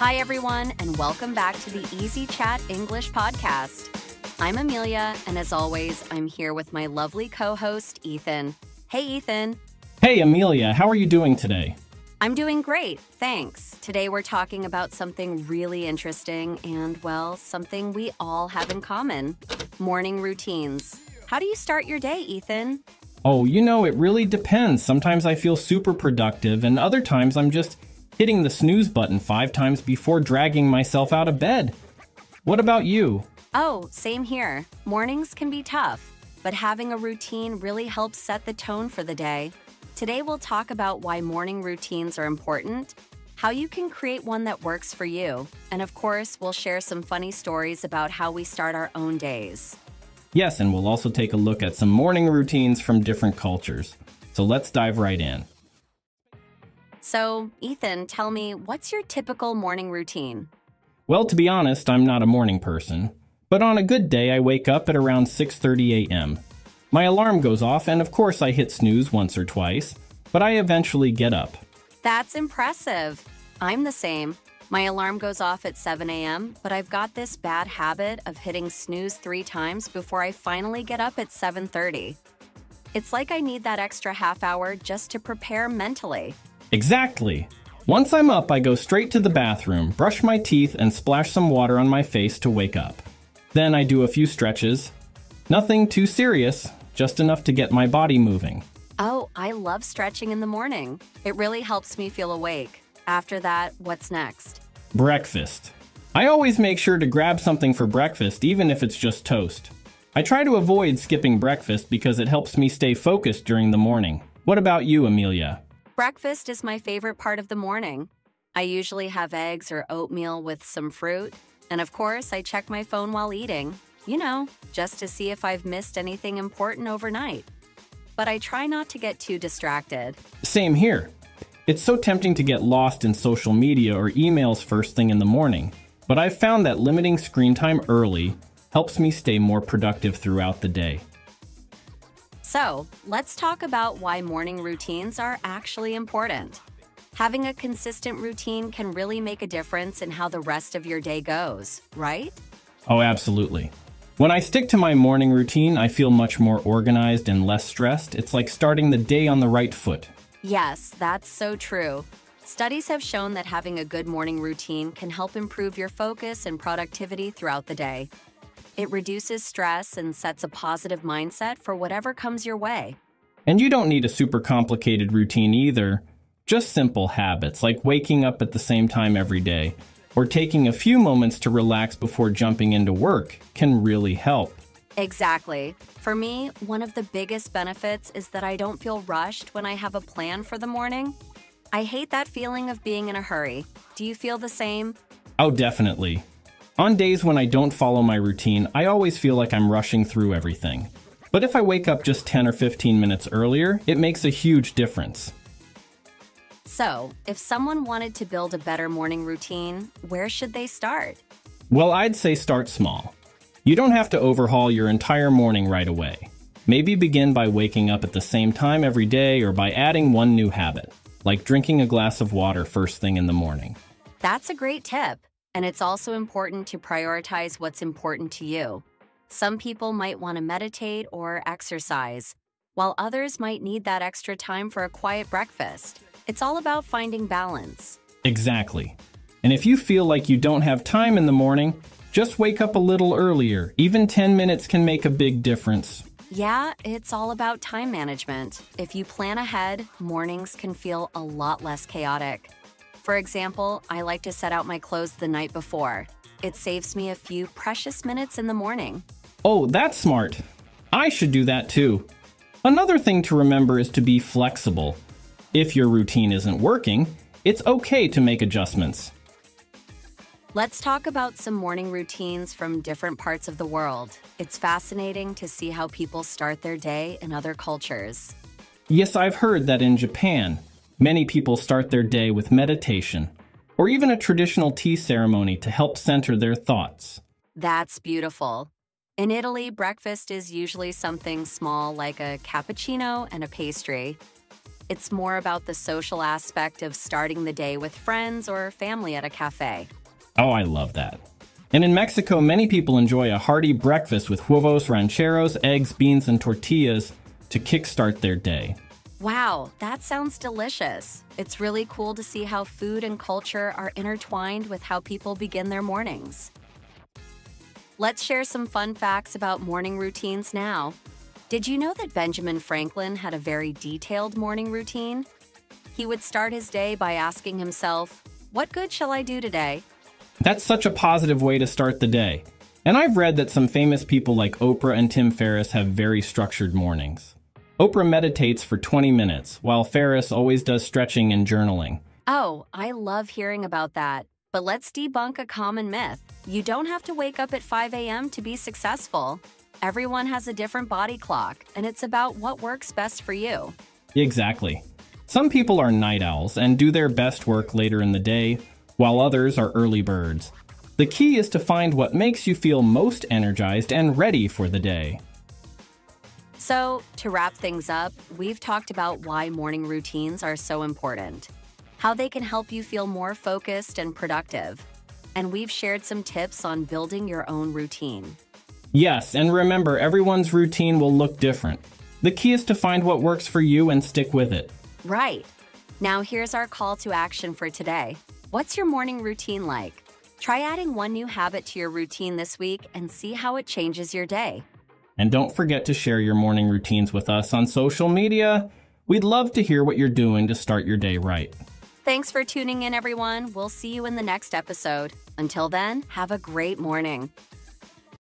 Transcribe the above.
Hi, everyone, and welcome back to the Easy Chat English podcast. I'm Amelia, and as always, I'm here with my lovely co-host, Ethan. Hey, Ethan. Hey, Amelia, how are you doing today? I'm doing great, thanks. Today we're talking about something really interesting and, well, something we all have in common. Morning routines. How do you start your day, Ethan? Oh, it really depends. Sometimes I feel super productive, and other times I'm just hitting the snooze button 5 times before dragging myself out of bed. What about you? Oh, same here. Mornings can be tough, but having a routine really helps set the tone for the day. Today we'll talk about why morning routines are important, how you can create one that works for you, and of course, we'll share some funny stories about how we start our own days. Yes, and we'll also take a look at some morning routines from different cultures. So let's dive right in. So, Ethan, tell me, what's your typical morning routine? Well, to be honest, I'm not a morning person, but on a good day I wake up at around 6:30 a.m. My alarm goes off, and of course I hit snooze once or twice, but I eventually get up. That's impressive. I'm the same. My alarm goes off at 7 a.m., but I've got this bad habit of hitting snooze 3 times before I finally get up at 7:30. It's like I need that extra half hour just to prepare mentally. Exactly. Once I'm up, I go straight to the bathroom, brush my teeth, and splash some water on my face to wake up. Then I do a few stretches. Nothing too serious, just enough to get my body moving. Oh, I love stretching in the morning. It really helps me feel awake. After that, what's next? Breakfast. I always make sure to grab something for breakfast, even if it's just toast. I try to avoid skipping breakfast because it helps me stay focused during the morning. What about you, Amelia? Breakfast is my favorite part of the morning. I usually have eggs or oatmeal with some fruit. And of course, I check my phone while eating. Just to see if I've missed anything important overnight. But I try not to get too distracted. Same here. It's so tempting to get lost in social media or emails first thing in the morning. But I've found that limiting screen time early helps me stay more productive throughout the day. So, let's talk about why morning routines are actually important. Having a consistent routine can really make a difference in how the rest of your day goes, right? Oh, absolutely. When I stick to my morning routine, I feel much more organized and less stressed. It's like starting the day on the right foot. Yes, that's so true. Studies have shown that having a good morning routine can help improve your focus and productivity throughout the day. It reduces stress and sets a positive mindset for whatever comes your way. And you don't need a super complicated routine either. Just simple habits like waking up at the same time every day or taking a few moments to relax before jumping into work can really help. Exactly. For me, one of the biggest benefits is that I don't feel rushed when I have a plan for the morning. I hate that feeling of being in a hurry. Do you feel the same? Oh, definitely. On days when I don't follow my routine, I always feel like I'm rushing through everything. But if I wake up just 10 or 15 minutes earlier, it makes a huge difference. So, if someone wanted to build a better morning routine, where should they start? Well, I'd say start small. You don't have to overhaul your entire morning right away. Maybe begin by waking up at the same time every day or by adding one new habit, like drinking a glass of water first thing in the morning. That's a great tip. And it's also important to prioritize what's important to you. Some people might want to meditate or exercise, while others might need that extra time for a quiet breakfast. It's all about finding balance. Exactly. And if you feel like you don't have time in the morning, just wake up a little earlier. Even 10 minutes can make a big difference. Yeah, it's all about time management. If you plan ahead, mornings can feel a lot less chaotic. For example, I like to set out my clothes the night before. It saves me a few precious minutes in the morning. Oh, that's smart. I should do that too. Another thing to remember is to be flexible. If your routine isn't working, it's okay to make adjustments. Let's talk about some morning routines from different parts of the world. It's fascinating to see how people start their day in other cultures. Yes, I've heard that in Japan, many people start their day with meditation, or even a traditional tea ceremony to help center their thoughts. That's beautiful. In Italy, breakfast is usually something small like a cappuccino and a pastry. It's more about the social aspect of starting the day with friends or family at a cafe. Oh, I love that. And in Mexico, many people enjoy a hearty breakfast with huevos rancheros, eggs, beans, and tortillas to kickstart their day. Wow, that sounds delicious. It's really cool to see how food and culture are intertwined with how people begin their mornings. Let's share some fun facts about morning routines now. Did you know that Benjamin Franklin had a very detailed morning routine? He would start his day by asking himself, "What good shall I do today?" That's such a positive way to start the day. And I've read that some famous people like Oprah and Tim Ferriss have very structured mornings. Oprah meditates for 20 minutes, while Ferriss always does stretching and journaling. Oh, I love hearing about that. But let's debunk a common myth. You don't have to wake up at 5 a.m. to be successful. Everyone has a different body clock, and it's about what works best for you. Exactly. Some people are night owls and do their best work later in the day, while others are early birds. The key is to find what makes you feel most energized and ready for the day. So, to wrap things up, we've talked about why morning routines are so important, how they can help you feel more focused and productive, and we've shared some tips on building your own routine. Yes, and remember, everyone's routine will look different. The key is to find what works for you and stick with it. Right. Now here's our call to action for today. What's your morning routine like? Try adding one new habit to your routine this week and see how it changes your day. And don't forget to share your morning routines with us on social media. We'd love to hear what you're doing to start your day right. Thanks for tuning in, everyone. We'll see you in the next episode. Until then, have a great morning.